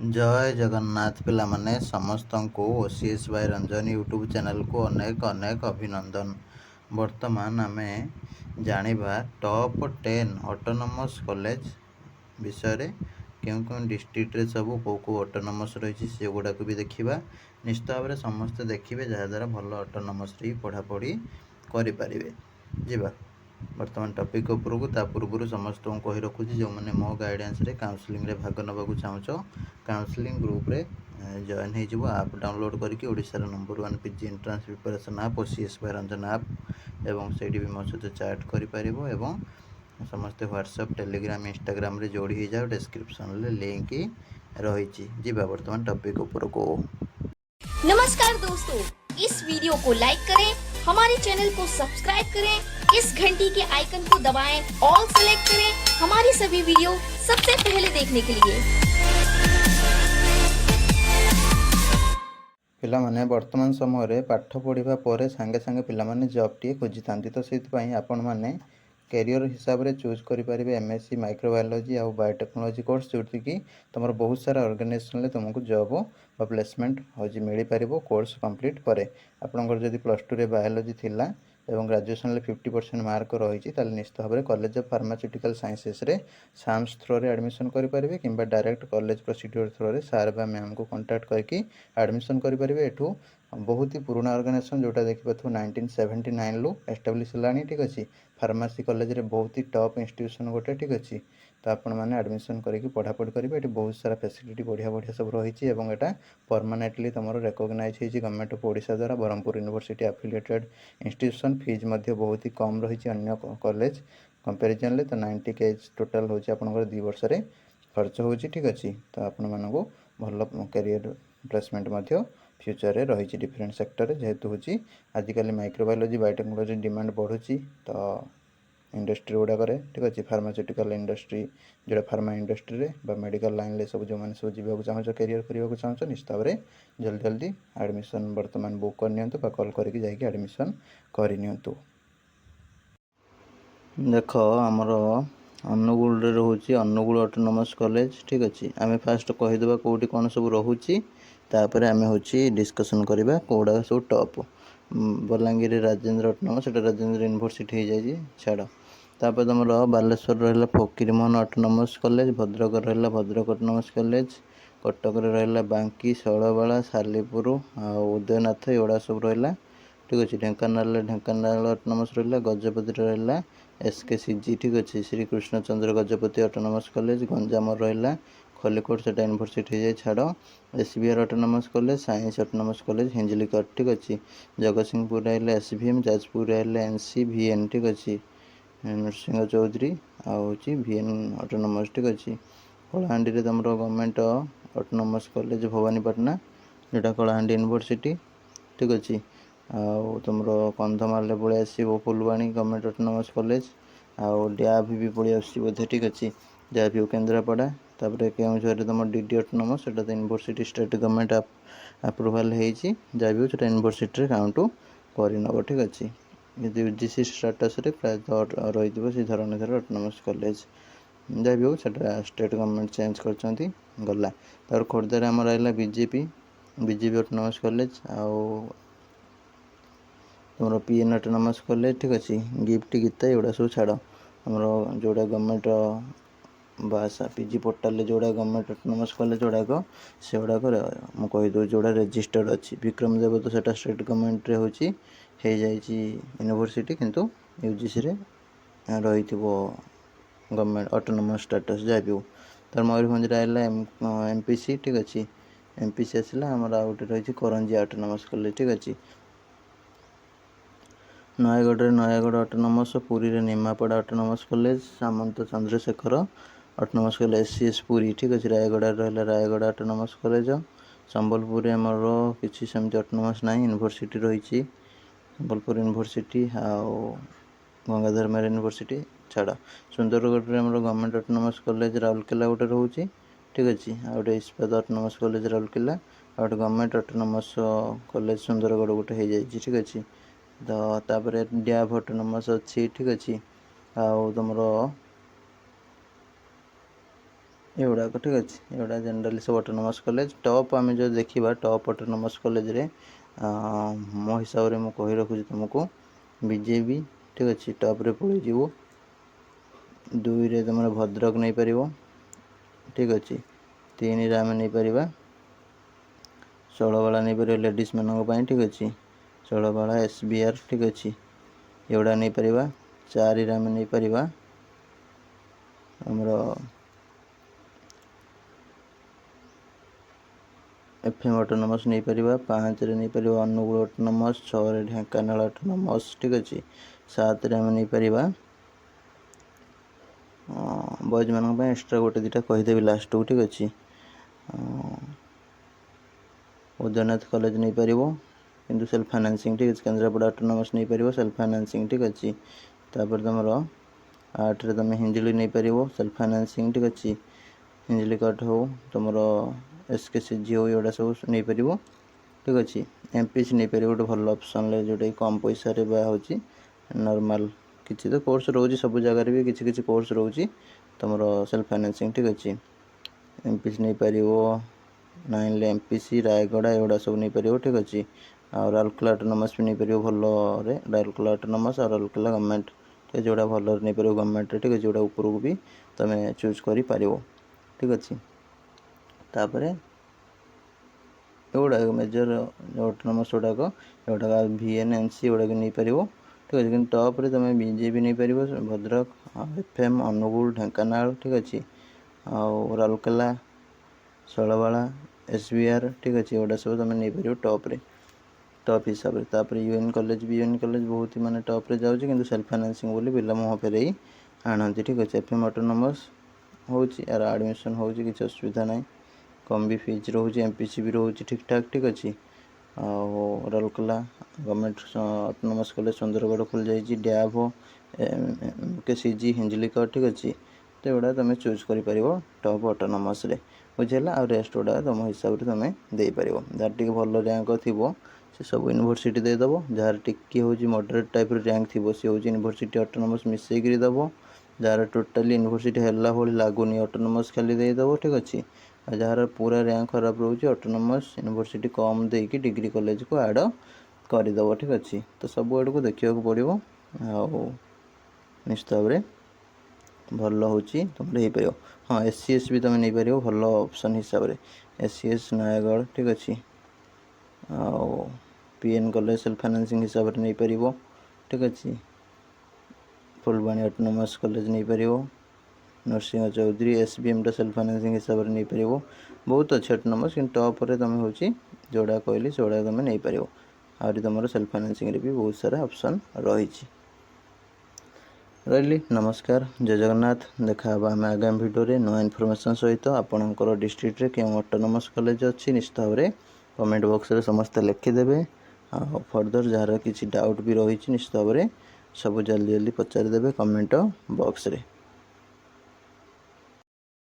जय जगन्नाथ पिला माने समस्त को OCS by Ranjan YouTube channel को अनेक अनेक अभिनंदन। वर्तमान आमे जानिबा टॉप 10 ऑटोनोमस कॉलेज विषय रे क्यों क्यों डिस्ट्रिक्ट रे सब को ऑटोनोमस रही से गुड़ा को भी देखा निश्चित भाव में समस्ते देखिए जहाद्वारा भल ऑटोनोमस पढ़ा पढ़ी करें जीवा वर्तमान टॉपिक उपरकू ता पूर्व समस्त को कही रखुची जो मैंने मो गाइडेंस रे काउंसलिंग रे भाग नवा चाहो काउंसलिंग ग्रुप रे जॉइन हो आप डाउनलोड करके ओडिशार नंबर 1 पीजी एंट्रांस प्रिपरेशन आप ओसीएस बाय रंजन आप एवं से भी मो सहित चैट कर समस्ते व्हाट्सएप टेलीग्राम इंस्टाग्राम रे जोड़ी हो जाओ डिस्क्रिप्शन रे लिंक रही जीवा वर्तमान टॉपिक ऊपर को। नमस्कार दोस्तों, इस वीडियो को लाइक करें, हमारे चैनल को सब्सक्राइब करें, इस घंटी के आइकन को दबाएं, ऑल सेलेक्ट करें हमारी सभी वीडियो सबसे पहले देखने के लिए। पिला माने वर्तमान समय रे पाठ पढ़िबा परे संगे संगे पिला माने जॉब टी खोजि थांती तो सेति पई आपण माने कैरियर हिसाब रे चूज करि परिबे एमएससी माइक्रोबायोलॉजी आ बायोटेक्नोलॉजी कोर्स जोति की तुमर बहुत सारा ऑर्गेनाइजेशन ले तुमको जॉब बा प्लेसमेंट होजी मिली परिबो कोर्स कंप्लीट परे। आपनकर जदि +2 रे बायोलॉजी थिला एवं ग्रेजुएशन ले 50% मार्क रही ताले निश्चित भाव में कॉलेज ऑफ फार्मास्यूटिकल साइंसेस रे साम्स थ्रो रे एडमिशन करि परिबे किंबा डायरेक्ट कॉलेज प्रोसीड्यूर थ्रो रे सर बा मैम को कांटेक्ट करके एडमिशन करि परिबे। एठू बहुत ही पुराना ऑर्गेनाइजेशन जोटा देखि पाथु 1979 लु एस्टाब्लिश लानी ठीक अछि। फार्मेसी कॉलेज रे बहुत ही टॉप इंस्टीट्यूशन गोटे ठीक अछि। तो आपण माने एडमिशन करके पढ़ा पढ़ी करिवे। एठी बहुत सारा फैसिलिटी बढ़िया बढ़िया सब रही एवं एटा परमानेंटली तमरो रिकॉग्नाइज होई गवर्नमेंट ऑफ ओडिशा द्वारा Brahmapur university affiliated institution fees मध्ये बहुत ही कम रही अन्य कॉलेज कंपैरिजन ले। तो 90 के टोटल होची आपनकर 2 वर्ष रे खर्च होची ठीक अछि। तो आपण मानको भल कैरियर प्लेसमेंट मध्ये फ्यूचर रे रही डिफरेंट सेक्टर रे जेहेतु होची आजिकल माइक्रोबायोलॉजी बायोटेक्नोलॉजी डिमांड बढ़ुची। तो इंडस्ट्री गुड़ा करे ठीक अच्छे फार्मास्यूटिकल इंडस्ट्री जोड़ा फार्मा इंडस्ट्री रे बा मेडिकल लाइन ले सब जो मैंने सब जीवा चाहो कैरियर करने चाहो निश्चित भाव में जल्दी जल्दी एडमिशन वर्तमान बुक करनी कॉल करके जाकि एडमिशन करनी। देख आमर अनुगुल रोचे अनुगुल ऑटोनोमस कॉलेज ठीक अच्छे आम फास्ट कहीदेवा कौटी कौन सब रोचे तापर आम हूँ डिस्कसन करवा कौड़ा सब top Balangir Rajendra autonomous Rajendra university हो जाए छाड़ तापर तुम बालेश्वर रहा फकीरमोहन ऑटोनोमस कॉलेज भद्रक रहा भद्रक ऑटोनोमस कॉलेज कटक रहा बांकी शैलबाला सालीपुर आ उदयनाथ एगुड़ा सब रहा ठीक अच्छे ढेंकानाल ढेंकानाल ऑटोनोमस रहा गजपति रहा एसकेसीजी ठीक अच्छे श्रीकृष्णचंद्र गजपति ऑटोनोमस कॉलेज गंजाम रहा खलिकोट से यूनिवर्सिटी हो जाए छाड़ SBR autonomous college science autonomous college Hinjilicut ठीक अच्छे जगतसिंहपुर रहा एसवीएम जाजपुर रहा एनसीवीएन ठीक अच्छे नरसिंह चौधरी आउची वीएन ऑटोनोमस ठीक अच्छे कलाहांडी रे तुम गवर्नमेंट ऑटोनोमस कॉलेज भवानीपाटना जोटा कलाहांडी यूनिवर्सिटी ठीक अच्छे आउ तुम कंधमाल पलि आसो फुलवाणी गवर्नमेंट ऑटोनोमस कॉलेज आउ डैब भी पलि आस बोधे ठीक अच्छे डैब केन्द्रापड़ा तापर केउझर तुम डीडी ऑटोनोमस तो यूनिवर्सिटी स्टेट गवर्नमेंट अप्रूवाल होती जहाँ भी हो यूनिवर्सिटी काउंट कर ठीक अच्छे यूजीसी स्टाटस रे प्रायतः रही से धरणीधर ऑटोनोमस कॉलेज जहाँ भी हो स्टेट गवर्नमेंट चेंज कर गला तार खोर्धार आम रहा बीजेपी बीजेपी ऑटोनोमस कॉलेज आउ तुम पीएन ऑटोनोमस कॉलेज ठीक अच्छे गिफ्ट गीता एगुड़ा सब छाड़ आमर जोड़ा गवर्नमेंट बासा पीजी पोर्टाल जोड़ा गवर्नमेंट ऑटोनोमस कॉलेज जोड़ाक से गुड़ाक मुझे कहीदे जोड़ा रेजिस्टर्ड अच्छी विक्रम देव तो सेटा स्टेट गवर्नमेंट रे होची हो जाइए यूनिवर्सिटी किंतु यूजीसी रे रही गवर्नमेंट ऑटोनोमस स्टेटस जहाँ भी हो तार मयूरभंज रहा एमपीसी ठीक अच्छे एमपीसी आसला आमर आउटे रही करंजिया ऑटोनोमस कॉलेज ठीक अच्छे नयगढ़ नयगढ़ ऑटोनोमस पुरी रे Nimapara autonomous college Samanta Chandrasekhar autonomous college SCS Puri ठीक अच्छे रायगढ़ रहा रायगढ़ ऑटोनोमस कॉलेज संबलपुर आमर किसी सेमती ऑटोनोमस ना यूनिवर्सिटी रही संबलपुर यूनिवर्सिटी आउ गंगाधर मेहर यूनिवर्सिटी छाड़ सुंदरगढ़ आम गवर्नमेंट ऑटोनोमस कॉलेज राउरकेला गोटे रोचे ठीक अच्छे आउटे इस्पात ऑटोनोमस कॉलेज राउरकेला आउटे गवर्नमेंट ऑटोनोमस कॉलेज सुंदरगढ़ गोटे हो जाए ठीक अच्छे तो तापर डैब ऑटोनोमस अच्छी ठीक अच्छे आउ तुम एगुड़ाक ठीक अच्छे एगुड़ा जनरली सब ऑटोनोमस कॉलेज टॉप आम जो देखा टॉप ऑटोनोमस कॉलेज रे मो हिसाब से मुझे कही रखुची तुमको बीजेपी ठीक अच्छे टॉप रे पड़े जीव 2 रे तुम भद्रक नहीं पार ठीक अच्छे 3 रे आम नहीं पार शैलबाला नहीं पार लेडीज मान ठीक अच्छे शैलबाला SBR ठीक अच्छे एगुड़ा नहीं पार 4 रे आम नहीं पार आमर FM ऑटोनोमस नहीं पार 5 रे नहीं पार अनुगुल ऑटोनोमस 6 रे ढेंकानाल ऑटोनोमस ठीक अच्छे 7 रे आम नहीं पार बॉयज मान एक्सट्रा गोटे दुटा कहीदेवी लास्ट को ठीक अच्छे उदयनाथ कॉलेज नहीं पार किंतु सेल्फ फाइनेंसिंग ठीक अच्छे केन्द्रापड़ा ऑटोनोमस नहीं पार सेल्फ फाइनेंसिंग ठीक अच्छे तापर तुम 8 रे तुम हिंजिली नहीं पार सेल्फ फाइनेंसिंग ठीक अच्छे हिंजिली कट हो तुम SKCG हो एगुड़ा सब नहीं पार ठीक अच्छे MPC नहीं पार गोटे भल ऑप्शन जोटा कम पैसा हो नॉर्मल किसी तो कोर्स रोचे सब जगार भी किसी कोर्स रोचे तुम सेल्फ फाइनेंसिंग ठीक अच्छे MPC नहीं पार 9 ले MPC रायगड़ा एगुड़ा सब नहीं पार ठीक अच्छे और राउरकेला ऑटोनोमस भी नहीं पार भल राउरकेला ऑटोनोमस और राउरकेला गवर्नमेंट ठीक जोड़ा भल नहीं पार गवर्नमेंट ठीक अच्छे जोड़ा ऊपर को भी तुम चूज कर ठीक अच्छे तापर एगुड़ा मेजर ऑटोनोमस गुड़ाक एगुड़ा VNNC एगुड़ा नहीं पार ठीक अच्छे कि टॉप रे तुम बीजेपी नहीं पार भद्रक FM अनुगुल ढेंकानाल ठीक अच्छे आउ राउरकेला शैलबाला SBR ठीक अच्छे एगुड़ा सब तुम नहीं पार टॉप रे टॉप हिसाब से तापर UN कॉलेज भी UN कॉलेज बहुत ही माने टॉप रे जाऊँगी किंतु सेल्फ फाइनेंसिंग बोली पिला मुँह फेर आनती ठीक अच्छे FM ऑटोनोमस हो यार एडमिशन हो किसी असुविधा ना कम भी फीस रोचे MPC भी रोचे ठीक ठाक ठीक अच्छे Rourkela government autonomous college Sundargarh खुल जाइए डैब हो KCG हिंजिलिका ठीक अच्छे तो एगुड़ा तुम चूज कर टॉप ऑटोनोमस रे बुझेगा आ रेस्ट गुड़ा तुम हिसाब से तुम देपर जार टी भल रैंक थी से सब यूनिवर्सिटी देदेव जार टी हूँ मॉडरेट टाइप रैंक थी सी हूँ यूनिवर्सिटी ऑटोनोमस मिसेक देव जार टोटाली यूनिवर्सिटी है भाई लगुनि ऑटोनोमस खाली देदेव ठीक अच्छे जार पूरा रैंक खराब रोचे ऑटोनोमस यूनिवर्सिटी कम देकी डिग्री कॉलेज को ऐड करदेव ठीक अच्छे तो सब आड़ को देखा पड़ो निश्चित भाव में भल हो तुम हो हाँ SCS भी तुम नहीं पार भल ऑप्शन हिसाब से SCS नयागढ़ ठीक अच्छे PN कॉलेज सेल्फ फाइनेंसिंग हिसाब से नहीं पार ठीक अच्छे फुलबाणी ऑटोनोमस कॉलेज नहीं पार नरसिंह चौधरी SBM टा सेल्फ फाइनेंसिंग हिसाब से नहीं पार बहुत अच्छे ऑटोनोमस कि टॉप रे तुम हूँ जोड़ा कहली से तुम नहीं पार आहरी तुम सेल्फ फाइनेंसिंग भी बहुत सारा ऑप्शन रही रही नमस्कार जय जगन्नाथ देखा आम आगामी भिडियो रे नया इनफॉरमेशन सहित आपणकर डिस्ट्रिक्ट रे क्यों ऑटोनोमस कॉलेज अच्छी निश्चित भाव में कमेंट बॉक्स रे समस्ते लिखिदेवे फर्दर जार किसी डाउट भी रही निश्चित भाव में सब जल्दी जल्दी पचारिदेवे कमेंट बॉक्स रे।